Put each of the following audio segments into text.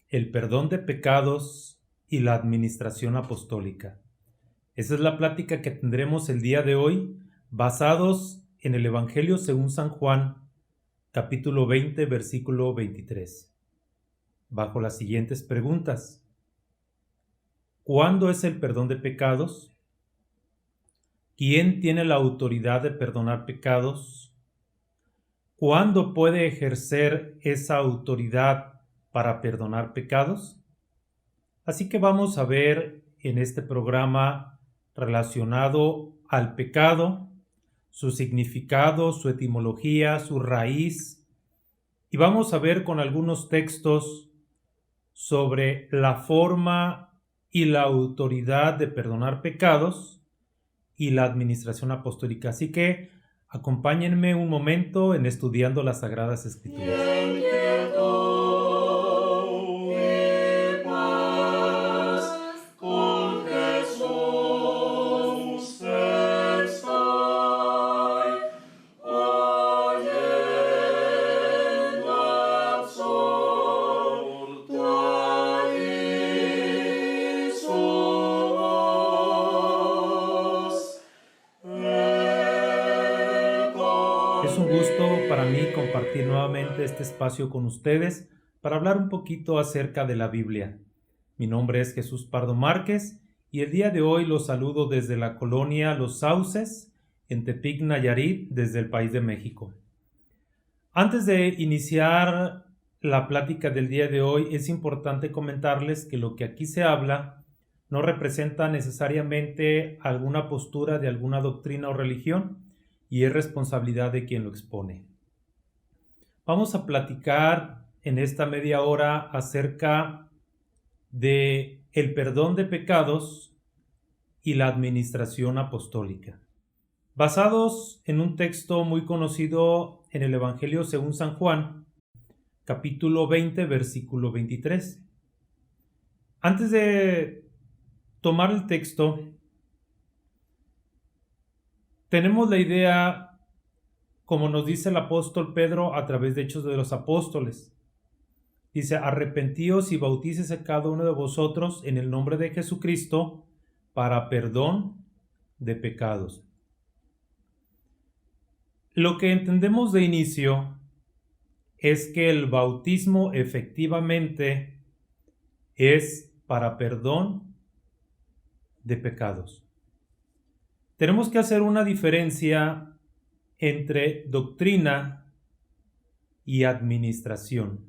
el perdón de pecados y la administración apostólica. Esa es la plática que tendremos el día de hoy, basados en el Evangelio según San Juan, capítulo 20, versículo 23, bajo las siguientes preguntas. ¿Cuándo es el perdón de pecados? ¿Quién tiene la autoridad de perdonar pecados? ¿Cuándo puede ejercer esa autoridad para perdonar pecados? Así que vamos a ver en este programa relacionado al pecado, su significado, su etimología, su raíz, y vamos a ver con algunos textos sobre la forma y la autoridad de perdonar pecados y la administración apostólica. Así que acompáñenme un momento en estudiando las Sagradas Escrituras. Es un gusto para mí compartir nuevamente este espacio con ustedes para hablar un poquito acerca de la Biblia. Mi nombre es Jesús Pardo Márquez y el día de hoy los saludo desde la colonia Los Sauces, en Tepic, Nayarit, desde el país de México. Antes de iniciar la plática del día de hoy, es importante comentarles que lo que aquí se habla no representa necesariamente alguna postura de alguna doctrina o religión, y es responsabilidad de quien lo expone. Vamos a platicar en esta media hora acerca de el perdón de pecados y la administración apostólica, basados en un texto muy conocido en el Evangelio según San Juan, capítulo 20, versículo 23. Antes de tomar el texto, tenemos la idea, como nos dice el apóstol Pedro a través de Hechos de los Apóstoles. Dice, arrepentíos y bautícese cada uno de vosotros en el nombre de Jesucristo para perdón de pecados. Lo que entendemos de inicio es que el bautismo efectivamente es para perdón de pecados. Tenemos que hacer una diferencia entre doctrina y administración.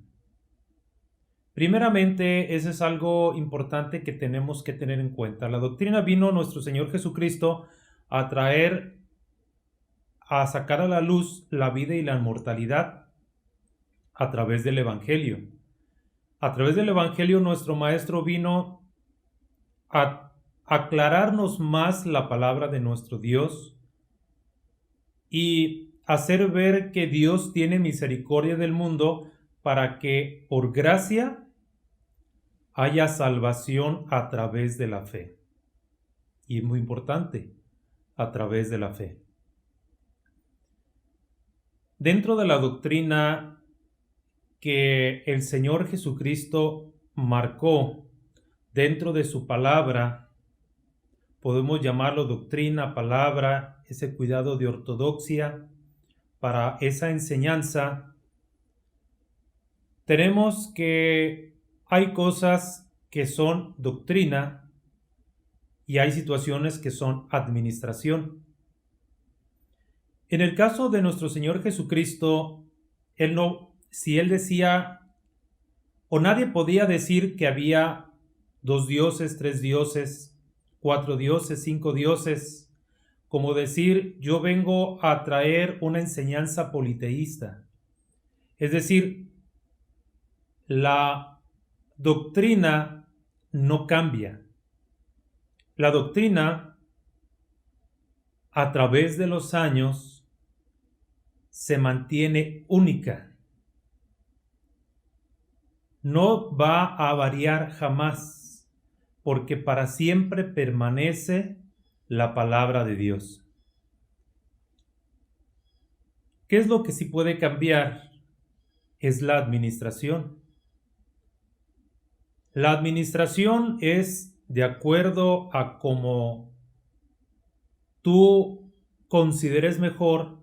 Primeramente, eso es algo importante que tenemos que tener en cuenta. La doctrina vino nuestro Señor Jesucristo a traer, a sacar a la luz la vida y la inmortalidad a través del Evangelio. A través del Evangelio nuestro Maestro vino a aclararnos más la palabra de nuestro Dios y hacer ver que Dios tiene misericordia del mundo para que por gracia haya salvación a través de la fe. Y es muy importante, a través de la fe. Dentro de la doctrina que el Señor Jesucristo marcó dentro de su palabra, podemos llamarlo doctrina, palabra, ese cuidado de ortodoxia para esa enseñanza. Tenemos que hay cosas que son doctrina y hay situaciones que son administración. En el caso de nuestro Señor Jesucristo, si Él decía, o nadie podía decir que había 2 dioses, 3 dioses, 4 dioses, 5 dioses, como decir, yo vengo a traer una enseñanza politeísta. Es decir, la doctrina no cambia. La doctrina, a través de los años, se mantiene única. No va a variar jamás, porque para siempre permanece la palabra de Dios. ¿Qué es lo que sí puede cambiar? Es la administración. La administración es de acuerdo a cómo tú consideres mejor,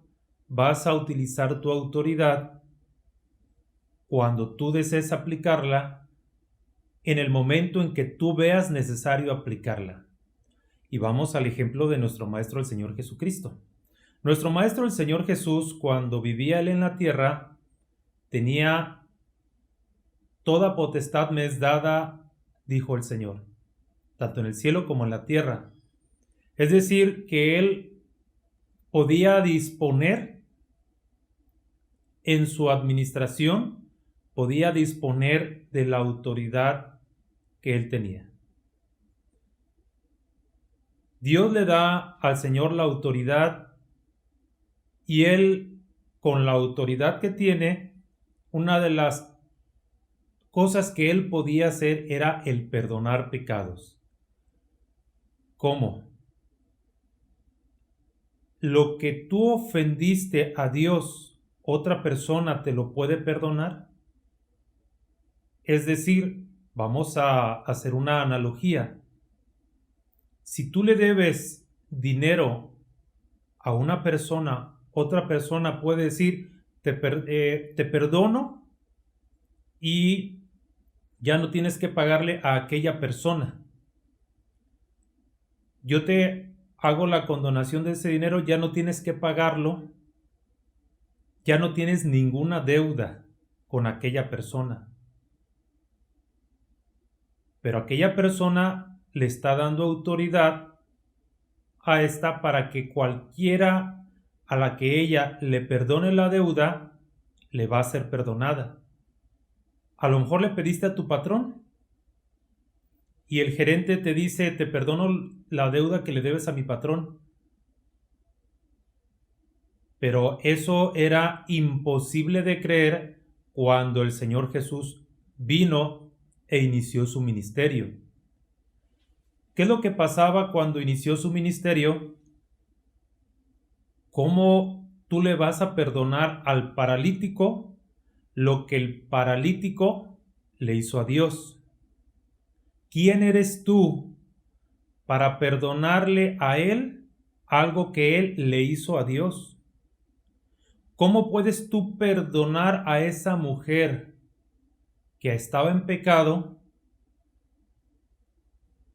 vas a utilizar tu autoridad cuando tú desees aplicarla en el momento en que tú veas necesario aplicarla. Y vamos al ejemplo de nuestro Maestro el Señor Jesucristo. Nuestro Maestro el Señor Jesús, cuando vivía Él en la tierra, tenía toda potestad me es dada, dijo el Señor, tanto en el cielo como en la tierra. Es decir, que Él podía disponer en su administración, podía disponer de la autoridad que Él tenía. Dios le da al Señor la autoridad y Él, con la autoridad que tiene, una de las cosas que Él podía hacer era el perdonar pecados. ¿Cómo? Lo que tú ofendiste a Dios, otra persona te lo puede perdonar. Es decir, vamos a hacer una analogía. Si tú le debes dinero a una persona, otra persona puede decir, te perdono y ya no tienes que pagarle a aquella persona. Yo te hago la condonación de ese dinero, ya no tienes que pagarlo, ya no tienes ninguna deuda con aquella persona. Pero aquella persona le está dando autoridad a esta para que cualquiera a la que ella le perdone la deuda, le va a ser perdonada. A lo mejor le pediste a tu patrón y el gerente te dice, te perdono la deuda que le debes a mi patrón. Pero eso era imposible de creer cuando el Señor Jesús vino e inició su ministerio. ¿Qué es lo que pasaba cuando inició su ministerio? ¿Cómo tú le vas a perdonar al paralítico lo que el paralítico le hizo a Dios? ¿Quién eres tú para perdonarle a él algo que él le hizo a Dios? ¿Cómo puedes tú perdonar a esa mujer que estaba en pecado?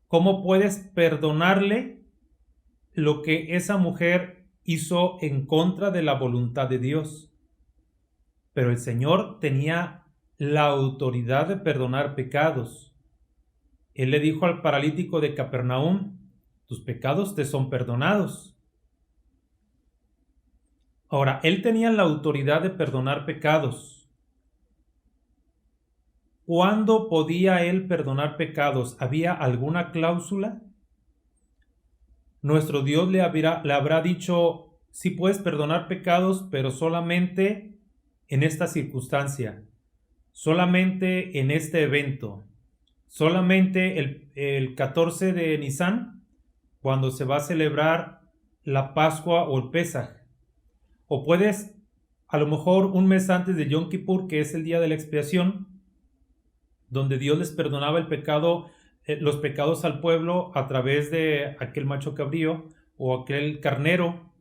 ¿Cómo puedes perdonarle lo que esa mujer hizo en contra de la voluntad de Dios? Pero el Señor tenía la autoridad de perdonar pecados. Él le dijo al paralítico de Capernaum, tus pecados te son perdonados. Ahora, él tenía la autoridad de perdonar pecados. ¿Cuándo podía él perdonar pecados? ¿Había alguna cláusula? Nuestro Dios le habrá dicho, sí puedes perdonar pecados, pero solamente en esta circunstancia, solamente en este evento, solamente el 14 de Nisan, cuando se va a celebrar la Pascua o el Pesaj. O puedes, a lo mejor un mes antes de Yom Kippur, que es el día de la expiación, donde Dios les perdonaba el pecado, los pecados al pueblo a través de aquel macho cabrío o aquel carnero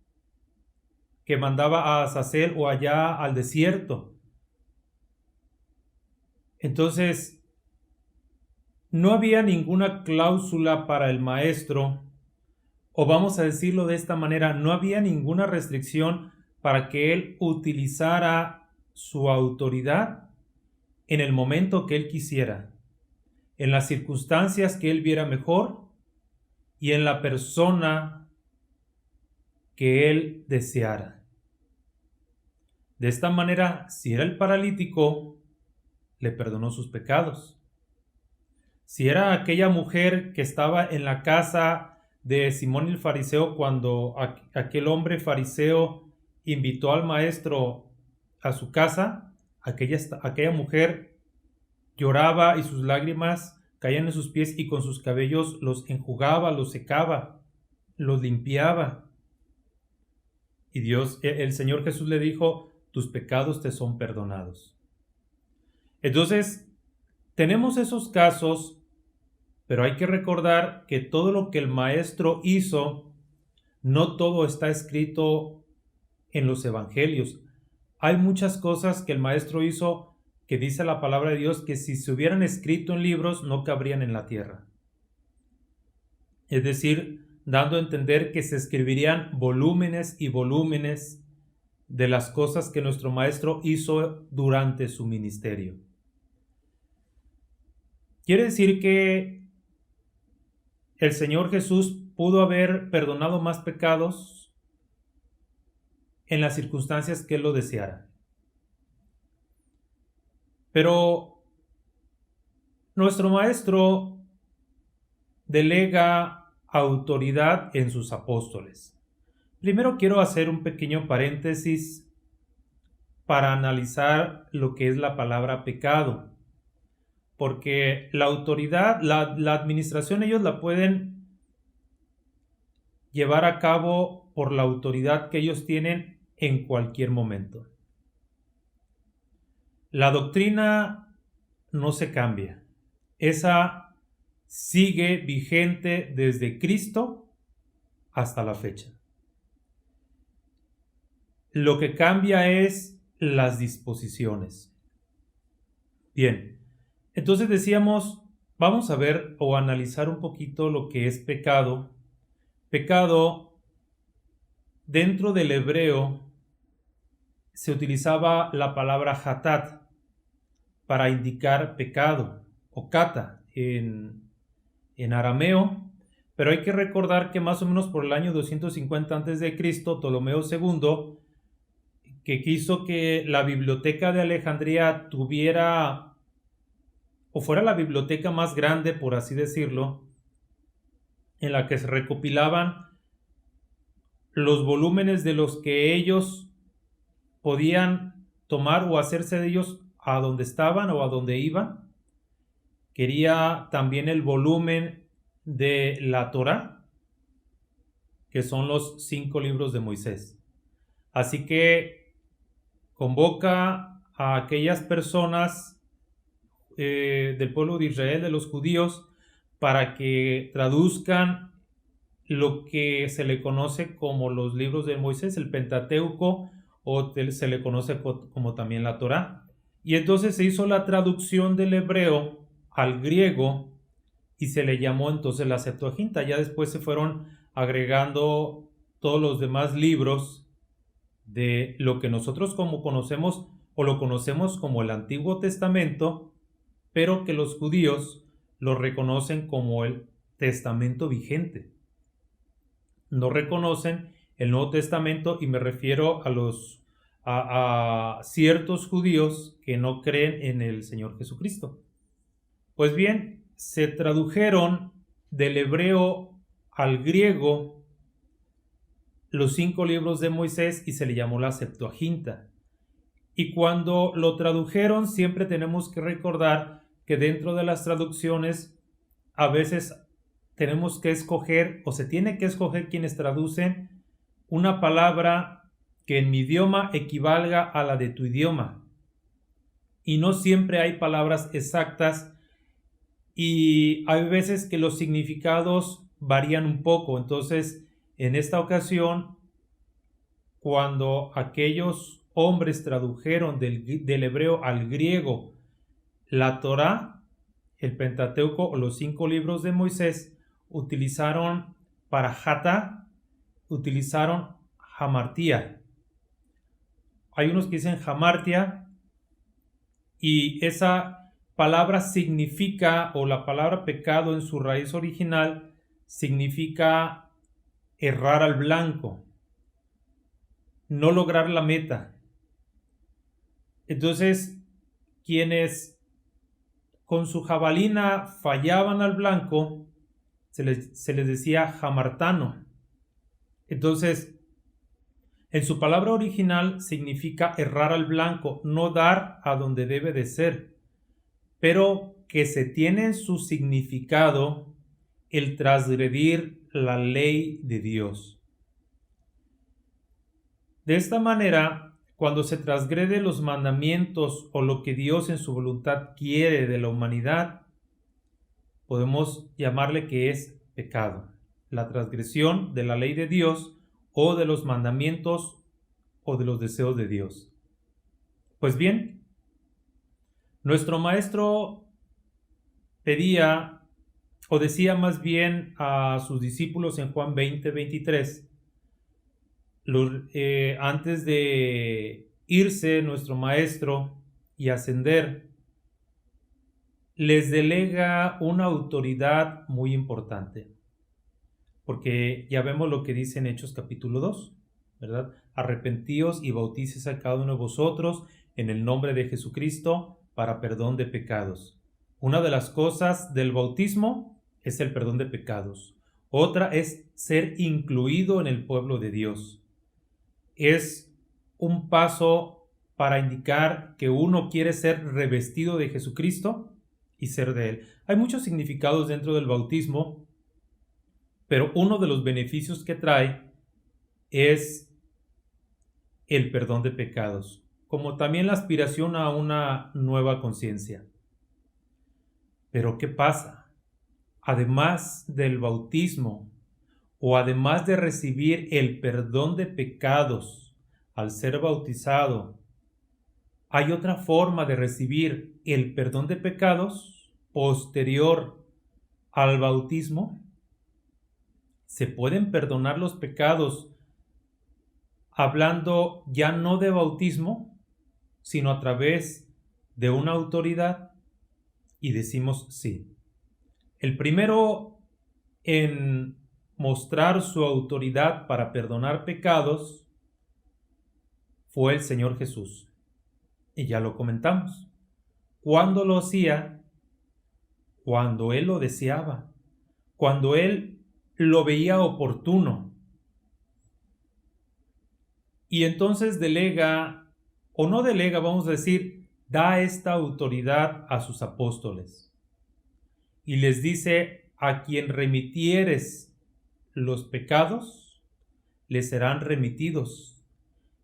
que mandaba a Azazel o allá al desierto. Entonces, no había ninguna cláusula para el maestro, o vamos a decirlo de esta manera, no había ninguna restricción para que él utilizara su autoridad en el momento que él quisiera, en las circunstancias que él viera mejor y en la persona que él deseara. De esta manera, si era el paralítico, le perdonó sus pecados. Si era aquella mujer que estaba en la casa de Simón el fariseo cuando aquel hombre fariseo invitó al maestro a su casa, aquella mujer lloraba y sus lágrimas caían en sus pies y con sus cabellos los enjugaba, los secaba, los limpiaba. Y el Señor Jesús le dijo, tus pecados te son perdonados. Entonces, Tenemos esos casos, pero hay que recordar que todo lo que el maestro hizo, no todo está escrito en los evangelios. Hay muchas cosas que el maestro hizo que dice la palabra de Dios que si se hubieran escrito en libros no cabrían en la tierra. Es decir, dando a entender que se escribirían volúmenes y volúmenes de las cosas que nuestro maestro hizo durante su ministerio. Quiere decir que el Señor Jesús pudo haber perdonado más pecados en las circunstancias que Él lo deseara. Pero nuestro maestro delega autoridad en sus apóstoles. Primero quiero hacer un pequeño paréntesis para analizar lo que es la palabra pecado, porque la autoridad, la administración, ellos la pueden llevar a cabo por la autoridad que ellos tienen en cualquier momento. La doctrina no se cambia, esa sigue vigente desde Cristo hasta la fecha. Lo que cambia es las disposiciones. Bien, entonces decíamos, vamos a ver o analizar un poquito lo que es pecado. Pecado, dentro del hebreo, se utilizaba la palabra hatat para indicar pecado, o kata en arameo, pero hay que recordar que más o menos por el año 250 a.C., Ptolomeo II, que quiso que la biblioteca de Alejandría tuviera, o fuera la biblioteca más grande, por así decirlo, en la que se recopilaban los volúmenes de los que ellos podían tomar o hacerse de ellos a donde estaban o a donde iban. Quería también el volumen de la Torá, que son los 5 libros de Moisés. Así que convoca a aquellas personas del pueblo de Israel, de los judíos, para que traduzcan lo que se le conoce como los libros de Moisés, el Pentateuco, o se le conoce como también la Torá. Y entonces se hizo la traducción del hebreo al griego y se le llamó entonces la Septuaginta. Ya después se fueron agregando todos los demás libros de lo que nosotros como conocemos o lo conocemos como el Antiguo Testamento, pero que los judíos lo reconocen como el Testamento vigente. No reconocen el Nuevo Testamento, y me refiero a ciertos judíos que no creen en el Señor Jesucristo. Pues bien, se tradujeron del hebreo al griego los 5 libros de Moisés y se le llamó la Septuaginta. Y cuando lo tradujeron, siempre tenemos que recordar que dentro de las traducciones a veces tenemos que escoger, o se tiene que escoger quienes traducen una palabra que en mi idioma equivalga a la de tu idioma. Y no siempre hay palabras exactas y hay veces que los significados varían un poco. Entonces, en esta ocasión, cuando aquellos hombres tradujeron del hebreo al griego la Torá, el Pentateuco o los 5 libros de Moisés, utilizaron para Hatá, utilizaron Hamartía. Hay unos que dicen Hamartia, y esa palabra significa, o la palabra pecado en su raíz original, significa errar al blanco, no lograr la meta. Entonces, quienes con su jabalina fallaban al blanco, se les decía jamartano. Entonces, en su palabra original significa errar al blanco, no dar a donde debe de ser, pero que se tiene en su significado el transgredir la ley de Dios. De esta manera, cuando se transgrede los mandamientos o lo que Dios en su voluntad quiere de la humanidad, podemos llamarle que es pecado. La transgresión de la ley de Dios o de los mandamientos o de los deseos de Dios. Pues bien, nuestro maestro pedía, o decía más bien a sus discípulos en Juan 20:23, antes de irse nuestro maestro y ascender, les delega una autoridad muy importante. Porque ya vemos lo que dice en Hechos capítulo 2, ¿verdad? Arrepentíos y bautícese a cada uno de vosotros en el nombre de Jesucristo para perdón de pecados. Una de las cosas del bautismo es el perdón de pecados. Otra es ser incluido en el pueblo de Dios. Es un paso para indicar que uno quiere ser revestido de Jesucristo y ser de Él. Hay muchos significados dentro del bautismo, pero uno de los beneficios que trae es el perdón de pecados, como también la aspiración a una nueva conciencia. Pero ¿qué pasa? Además del bautismo, o además de recibir el perdón de pecados al ser bautizado, hay otra forma de recibir el perdón de pecados posterior al bautismo. Se pueden perdonar los pecados hablando ya no de bautismo, sino a través de una autoridad, y decimos sí. El primero en mostrar su autoridad para perdonar pecados fue el Señor Jesús. Y ya lo comentamos. ¿Cuándo lo hacía? Cuando Él lo deseaba, cuando Él lo veía oportuno. Y entonces delega, o no delega, vamos a decir, da esta autoridad a sus apóstoles. Y les dice, a quien remitieres los pecados, les serán remitidos.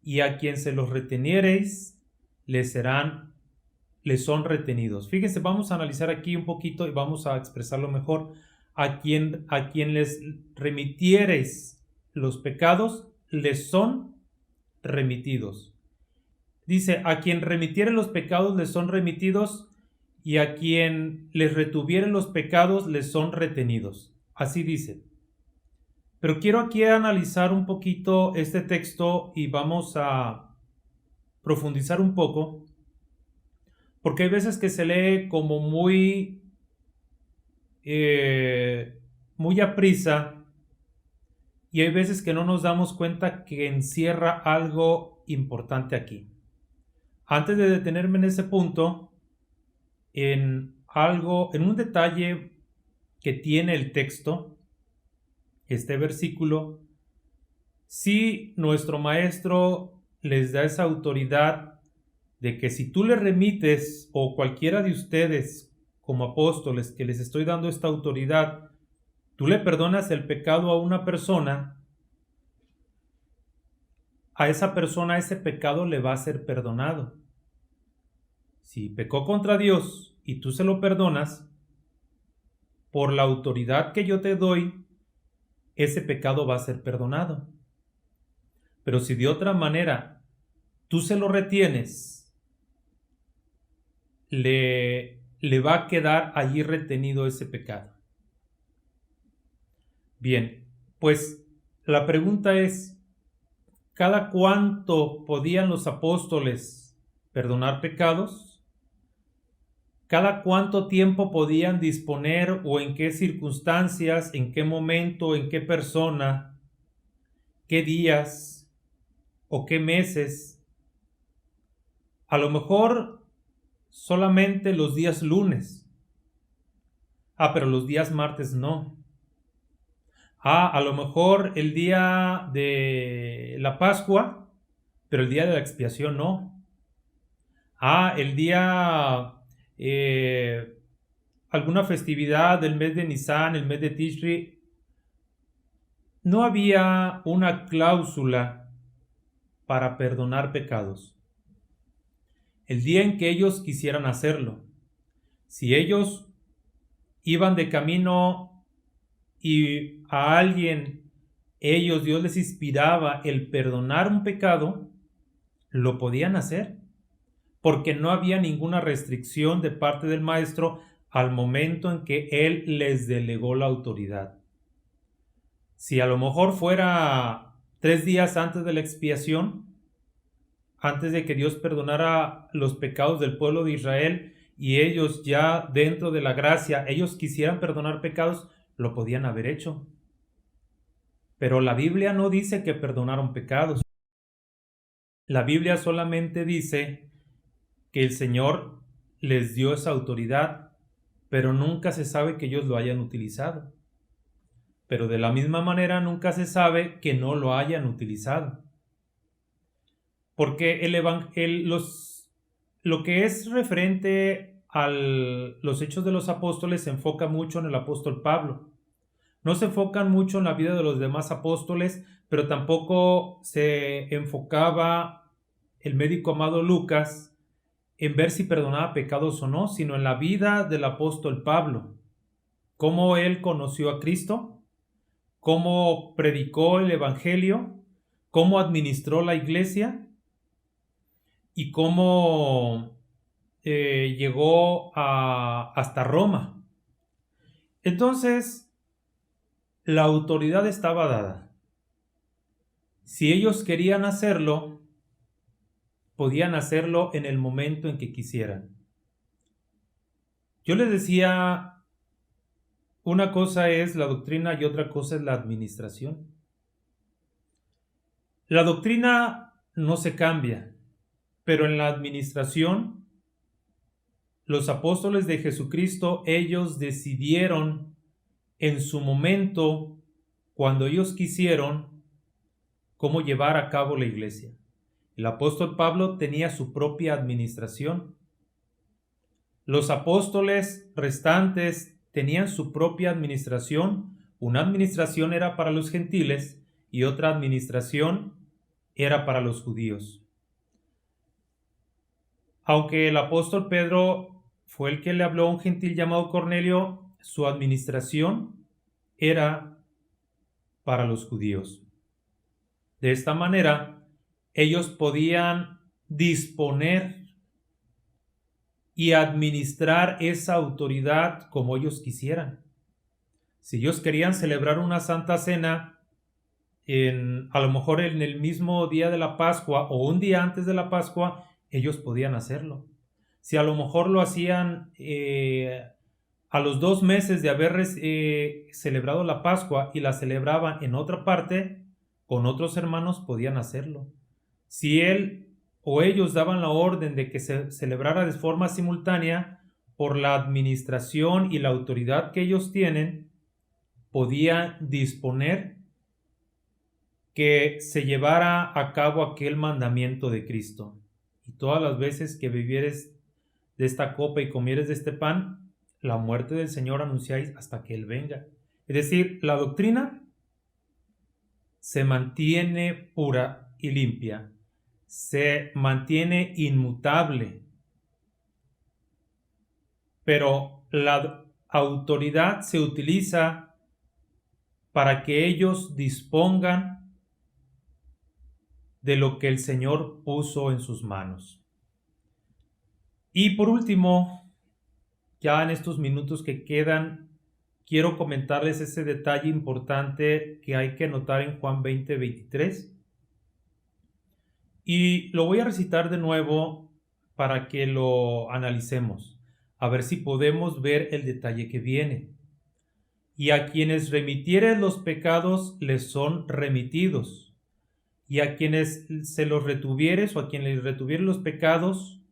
Y a quien se los reteniereis, les son retenidos. Fíjense, vamos a analizar aquí un poquito y vamos a expresarlo mejor. A quien les remitiereis los pecados, les son remitidos. Dice, a quien remitiere los pecados, les son remitidos, y a quien les retuviere los pecados, les son retenidos. Así dice. Pero quiero aquí analizar un poquito este texto y vamos a profundizar un poco, porque hay veces que se lee como muy aprisa, y hay veces que no nos damos cuenta que encierra algo importante aquí. Antes de detenerme en ese punto, en un detalle que tiene el texto, este versículo, sí, nuestro maestro les da esa autoridad de que si tú le remites, o cualquiera de ustedes como apóstoles que les estoy dando esta autoridad, tú le perdonas el pecado a una persona, a esa persona ese pecado le va a ser perdonado. Si pecó contra Dios y tú se lo perdonas, por la autoridad que yo te doy, ese pecado va a ser perdonado. Pero si de otra manera tú se lo retienes, le va a quedar allí retenido ese pecado. Bien, pues la pregunta es, ¿cada cuánto podían los apóstoles perdonar pecados? ¿Cada cuánto tiempo podían disponer, o en qué circunstancias, en qué momento, en qué persona, qué días o qué meses? A lo mejor solamente los días lunes. Pero los días martes no. A lo mejor el día de la Pascua, pero el día de la expiación no. El día alguna festividad del mes de Nisan, el mes de Tishri. No había una cláusula para perdonar pecados. el día en que ellos quisieran hacerlo. Si ellos iban de camino y a alguien, Dios les inspiraba el perdonar un pecado, lo podían hacer, porque no había ninguna restricción de parte del maestro al momento en que él les delegó la autoridad. Si a lo mejor fuera 3 días antes de la expiación, antes de que Dios perdonara los pecados del pueblo de Israel, y ellos ya dentro de la gracia, ellos quisieran perdonar pecados, lo podían haber hecho. Pero la Biblia no dice que perdonaron pecados. La Biblia solamente dice que el Señor les dio esa autoridad, pero nunca se sabe que ellos lo hayan utilizado. Pero de la misma manera nunca se sabe que no lo hayan utilizado. Porque lo que es referente a los hechos de los apóstoles se enfoca mucho en el apóstol Pablo. No se enfocan mucho en la vida de los demás apóstoles, pero tampoco se enfocaba el médico amado Lucas en ver si perdonaba pecados o no, sino en la vida del apóstol Pablo. Cómo él conoció a Cristo, cómo predicó el evangelio, cómo administró la iglesia y cómo llegó hasta Roma. Entonces, la autoridad estaba dada. Si ellos querían hacerlo, podían hacerlo en el momento en que quisieran. Yo les decía, una cosa es la doctrina y otra cosa es la administración. La doctrina no se cambia, pero en la administración, los apóstoles de Jesucristo, ellos decidieron en su momento, cuando ellos quisieron, cómo llevar a cabo la iglesia. El apóstol Pablo tenía su propia administración. Los apóstoles restantes tenían su propia administración. Una administración era para los gentiles y otra administración era para los judíos. Aunque el apóstol Pedro fue el que le habló a un gentil llamado Cornelio, su administración era para los judíos. De esta manera, ellos podían disponer y administrar esa autoridad como ellos quisieran. Si ellos querían celebrar una Santa Cena, a lo mejor en el mismo día de la Pascua o un día antes de la Pascua, ellos podían hacerlo. Si a lo mejor lo hacían a los 2 meses de haber celebrado la Pascua y la celebraban en otra parte, con otros hermanos podían hacerlo. Si él o ellos daban la orden de que se celebrara de forma simultánea, por la administración y la autoridad que ellos tienen, podía disponer que se llevara a cabo aquel mandamiento de Cristo. Y todas las veces que bebieres de esta copa y comieres de este pan, la muerte del Señor anunciáis hasta que Él venga. Es decir, la doctrina se mantiene pura y limpia, se mantiene inmutable, pero la autoridad se utiliza para que ellos dispongan de lo que el Señor puso en sus manos. Y por último, ya en estos minutos que quedan, quiero comentarles ese detalle importante que hay que notar en Juan 20:23. Y lo voy a recitar de nuevo para que lo analicemos, a ver si podemos ver el detalle que viene. Y a quienes remitieres los pecados les son remitidos, y a quienes se los retuvieres o a quienes les retuvieres los pecados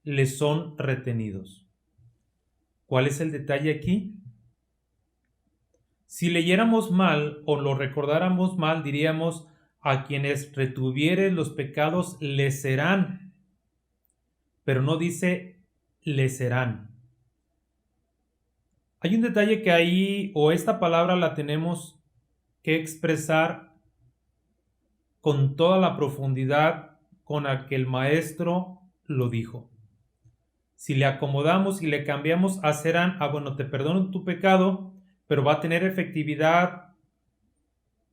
les son retenidos. ¿Cuál es el detalle aquí? Si leyéramos mal o lo recordáramos mal, diríamos: a quienes retuvieres los pecados les serán, pero no dice les serán. Hay un detalle que ahí, o esta palabra la tenemos que expresar con toda la profundidad con la que el maestro lo dijo. Si le acomodamos y le cambiamos a serán, bueno, te perdono tu pecado, pero va a tener efectividad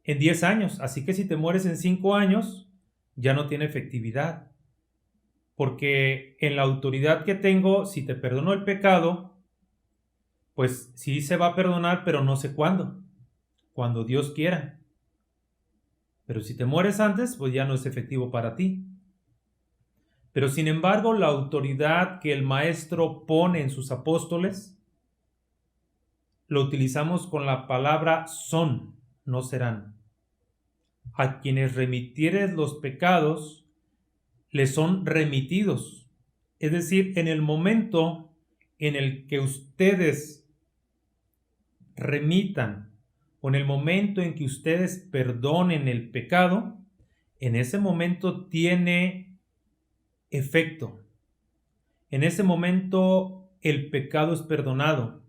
en 10 años. Así que si te mueres en 5 años, ya no tiene efectividad. Porque en la autoridad que tengo, si te perdono el pecado, pues sí se va a perdonar, pero no sé cuándo. Cuando Dios quiera. Pero si te mueres antes, pues ya no es efectivo para ti. Pero sin embargo, la autoridad que el Maestro pone en sus apóstoles, lo utilizamos con la palabra son, no serán. A quienes remitieres los pecados, les son remitidos. Es decir, en el momento en el que ustedes remitan, o en el momento en que ustedes perdonen el pecado, en ese momento tiene efecto. En ese momento el pecado es perdonado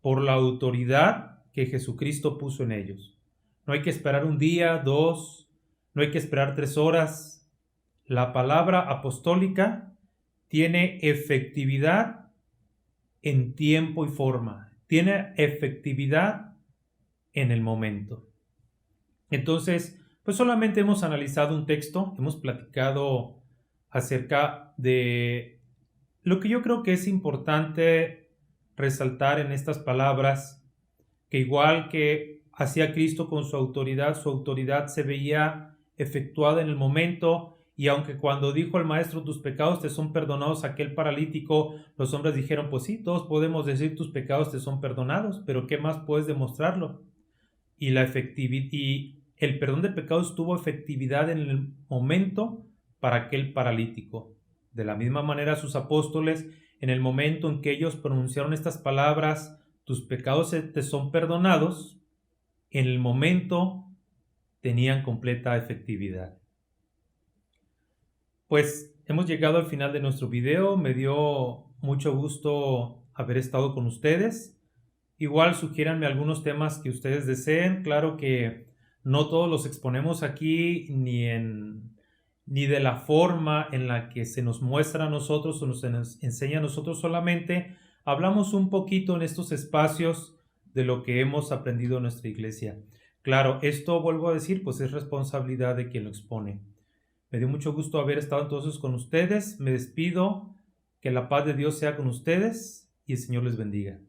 por la autoridad que Jesucristo puso en ellos. No hay que esperar un día, 2, no hay que esperar 3 horas. La palabra apostólica tiene efectividad en tiempo y forma. Tiene efectividad en el momento. Entonces, pues solamente hemos analizado un texto, hemos platicado acerca de lo que yo creo que es importante resaltar en estas palabras, que igual que hacía Cristo con su autoridad se veía efectuada en el momento, y aunque cuando dijo el Maestro, tus pecados te son perdonados, aquel paralítico, los hombres dijeron, pues sí, todos podemos decir tus pecados te son perdonados, pero ¿qué más puedes demostrarlo? Y el perdón de pecados tuvo efectividad en el momento para aquel paralítico. De la misma manera sus apóstoles, en el momento en que ellos pronunciaron estas palabras, tus pecados te son perdonados, en el momento tenían completa efectividad. Pues hemos llegado al final de nuestro video. Me dio mucho gusto haber estado con ustedes. Igual sugiéranme algunos temas que ustedes deseen. Claro que no todos los exponemos aquí, ni de la forma en la que se nos muestra a nosotros o se nos enseña a nosotros solamente. Hablamos un poquito en estos espacios de lo que hemos aprendido en nuestra iglesia. Claro, esto, vuelvo a decir, pues es responsabilidad de quien lo expone. Me dio mucho gusto haber estado entonces con ustedes. Me despido. Que la paz de Dios sea con ustedes y el Señor les bendiga.